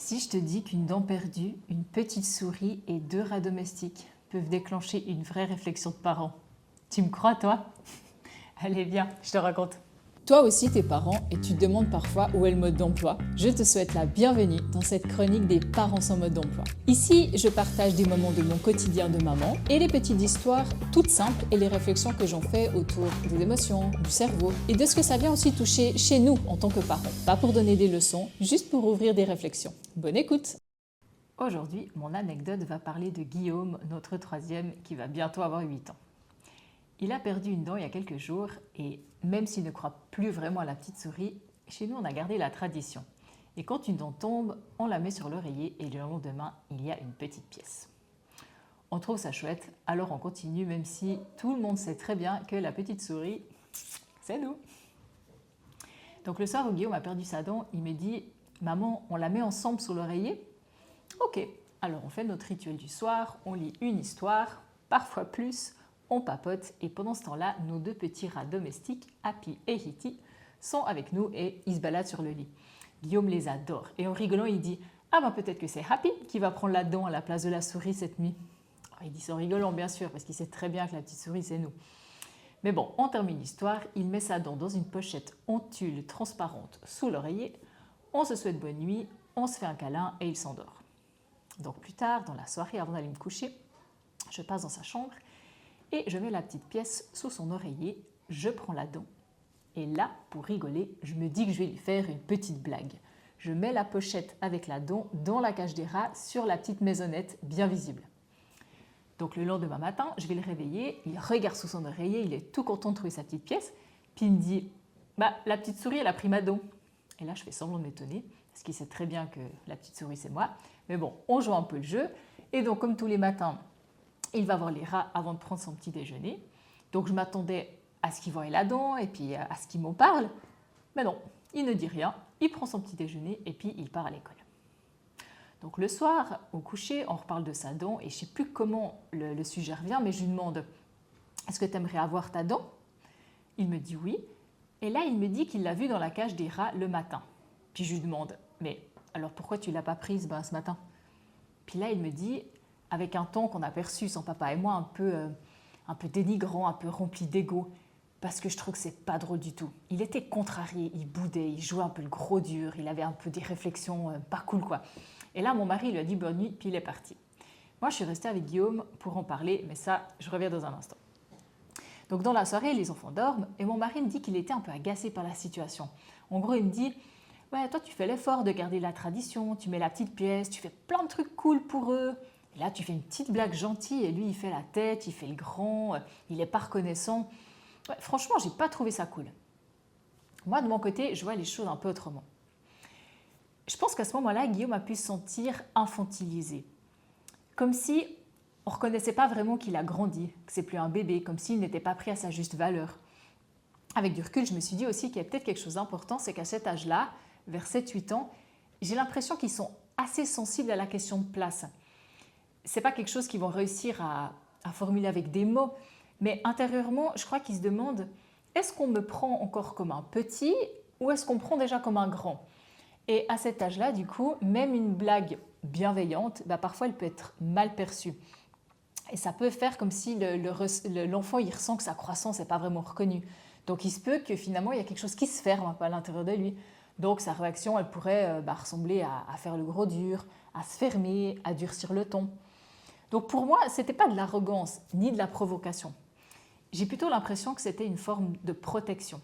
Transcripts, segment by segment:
Si je te dis qu'une dent perdue, une petite souris et 2 rats domestiques peuvent déclencher une vraie réflexion de parents, tu me crois toi? Allez viens, je te raconte. Toi aussi t'es parent et tu te demandes parfois où est le mode d'emploi. Je te souhaite la bienvenue dans cette chronique des parents sans mode d'emploi. Ici, je partage des moments de mon quotidien de maman et les petites histoires toutes simples et les réflexions que j'en fais autour des émotions, du cerveau et de ce que ça vient aussi toucher chez nous en tant que parents. Pas pour donner des leçons, juste pour ouvrir des réflexions. Bonne écoute! Aujourd'hui, mon anecdote va parler de Guillaume, notre troisième, qui va bientôt avoir 8 ans. Il a perdu une dent il y a quelques jours et même s'il ne croit plus vraiment à la petite souris, chez nous on a gardé la tradition. Et quand une dent tombe, on la met sur l'oreiller et le lendemain, il y a une petite pièce. On trouve ça chouette, alors on continue même si tout le monde sait très bien que la petite souris, c'est nous. Donc le soir où Guillaume a perdu sa dent, il me dit « Maman, on la met ensemble sur l'oreiller ?» Ok, alors on fait notre rituel du soir, on lit une histoire, parfois plus, on papote et pendant ce temps-là, nos 2 petits rats domestiques, Happy et Hitty, sont avec nous et ils se baladent sur le lit. Guillaume les adore et en rigolant, il dit « Ah ben peut-être que c'est Happy qui va prendre la dent à la place de la souris cette nuit. » Il dit ça en rigolant bien sûr parce qu'il sait très bien que la petite souris c'est nous. Mais bon, on termine l'histoire, il met sa dent dans une pochette en tulle transparente sous l'oreiller, on se souhaite bonne nuit, on se fait un câlin et il s'endort. Donc plus tard, dans la soirée, avant d'aller me coucher, je passe dans sa chambre et je mets la petite pièce sous son oreiller, je prends la dent. Et là, pour rigoler, je me dis que je vais lui faire une petite blague. Je mets la pochette avec la dent dans la cage des rats sur la petite maisonnette bien visible. Donc le lendemain matin, je vais le réveiller, il regarde sous son oreiller, il est tout content de trouver sa petite pièce, puis il me dit « Bah, la petite souris, elle a pris ma dent. » Et là, je fais semblant de m'étonner, parce qu'il sait très bien que la petite souris, c'est moi. Mais bon, on joue un peu le jeu. Et donc, comme tous les matins, il va voir les rats avant de prendre son petit déjeuner. Donc, je m'attendais à ce qu'il voie la dent et puis à ce qu'il m'en parle. Mais non, il ne dit rien. Il prend son petit déjeuner et puis il part à l'école. Donc, le soir, au coucher, on reparle de sa dent. Et je ne sais plus comment le sujet revient, mais je lui demande « Est-ce que tu aimerais avoir ta dent ?» Il me dit oui. Et là, il me dit qu'il l'a vue dans la cage des rats le matin. Puis je lui demande « Mais alors pourquoi tu ne l'as pas prise ce matin ?» Puis là, il me dit, avec un ton qu'on a perçu, son papa et moi, un peu dénigrant, un peu rempli d'ego, parce que je trouve que c'est pas drôle du tout. Il était contrarié, il boudait, il jouait un peu le gros dur, il avait un peu des réflexions pas cool quoi. Et là, mon mari lui a dit bonne nuit, puis il est parti. Moi, je suis restée avec Guillaume pour en parler, mais ça, je reviens dans un instant. Donc dans la soirée, les enfants dorment et mon mari me dit qu'il était un peu agacé par la situation. En gros, il me dit « Ouais, toi tu fais l'effort de garder la tradition, tu mets la petite pièce, tu fais plein de trucs cool pour eux. Et là, tu fais une petite blague gentille et lui, il fait la tête, il fait le grand, il n'est pas reconnaissant. Ouais, franchement, j'ai pas trouvé ça cool. » Moi, de mon côté, je vois les choses un peu autrement. Je pense qu'à ce moment-là, Guillaume a pu se sentir infantilisé. Comme si on ne reconnaissait pas vraiment qu'il a grandi, que c'est plus un bébé, comme s'il n'était pas pris à sa juste valeur. Avec du recul, je me suis dit aussi qu'il y a peut-être quelque chose d'important, c'est qu'à cet âge-là, vers 7-8 ans, j'ai l'impression qu'ils sont assez sensibles à la question de place. Ce n'est pas quelque chose qu'ils vont réussir à formuler avec des mots, mais intérieurement, je crois qu'ils se demandent « Est-ce qu'on me prend encore comme un petit ou est-ce qu'on me prend déjà comme un grand ?» Et à cet âge-là, du coup, même une blague bienveillante, parfois elle peut être mal perçue. Et ça peut faire comme si l'enfant il ressent que sa croissance n'est pas vraiment reconnue. Donc il se peut que finalement il y a quelque chose qui se ferme un peu à l'intérieur de lui. Donc sa réaction elle pourrait ressembler à faire le gros dur, à se fermer, à durcir le ton. Donc pour moi, ce n'était pas de l'arrogance ni de la provocation. J'ai plutôt l'impression que c'était une forme de protection.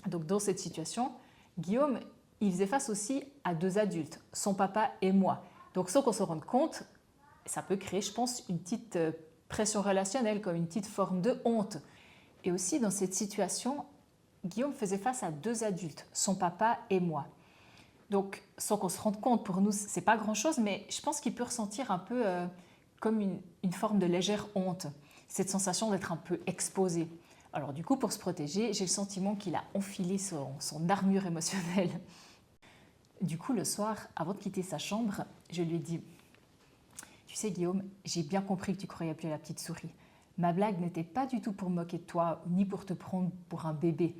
Donc dans cette situation, Guillaume, il faisait face aussi à 2 adultes, son papa et moi. Donc sans qu'on se rende compte, ça peut créer, je pense, une petite pression relationnelle, comme une petite forme de honte. Et aussi, dans cette situation, Guillaume faisait face à 2 adultes, son papa et moi. Donc, sans qu'on se rende compte, pour nous, ce n'est pas grand-chose, mais je pense qu'il peut ressentir un peu comme une forme de légère honte, cette sensation d'être un peu exposé. Alors du coup, pour se protéger, j'ai le sentiment qu'il a enfilé son armure émotionnelle. Du coup, le soir, avant de quitter sa chambre, je lui ai dit « Tu sais Guillaume, j'ai bien compris que tu croyais plus à la petite souris. Ma blague n'était pas du tout pour me moquer de toi, ni pour te prendre pour un bébé.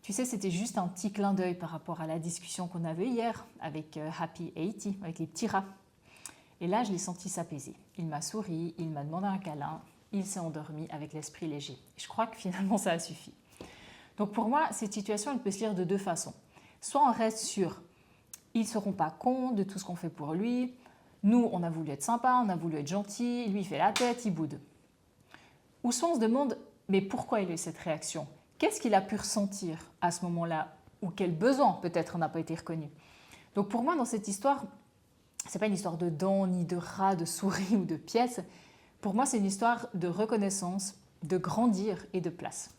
Tu sais, c'était juste un petit clin d'œil par rapport à la discussion qu'on avait hier avec Happy et Iti, avec les petits rats. Et là, je l'ai senti s'apaiser. Il m'a souri, il m'a demandé un câlin, il s'est endormi avec l'esprit léger. Et je crois que finalement, ça a suffi. Donc pour moi, cette situation, elle peut se lire de deux façons. Soit on reste sur « ils ne seront pas compte de tout ce qu'on fait pour lui », nous, on a voulu être sympa, on a voulu être gentil, lui, il fait la tête, il boude. Ou soit on se demande « mais pourquoi il a eu cette réaction ? Qu'est-ce qu'il a pu ressentir à ce moment-là ? Ou quel besoin peut-être n'a pas été reconnu ?» Donc pour moi, dans cette histoire, ce n'est pas une histoire de dents, ni de rats, de souris ou de pièces. Pour moi, c'est une histoire de reconnaissance, de grandir et de place.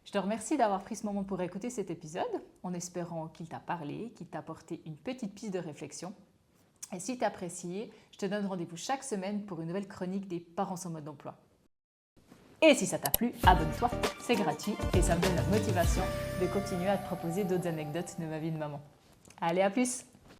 Je te remercie d'avoir pris ce moment pour écouter cet épisode, en espérant qu'il t'a parlé, qu'il t'a apporté une petite piste de réflexion. Et si tu as apprécié, je te donne rendez-vous chaque semaine pour une nouvelle chronique des parents en mode d'emploi. Et si ça t'a plu, abonne-toi, c'est gratuit et ça me donne la motivation de continuer à te proposer d'autres anecdotes de ma vie de maman. Allez, à plus!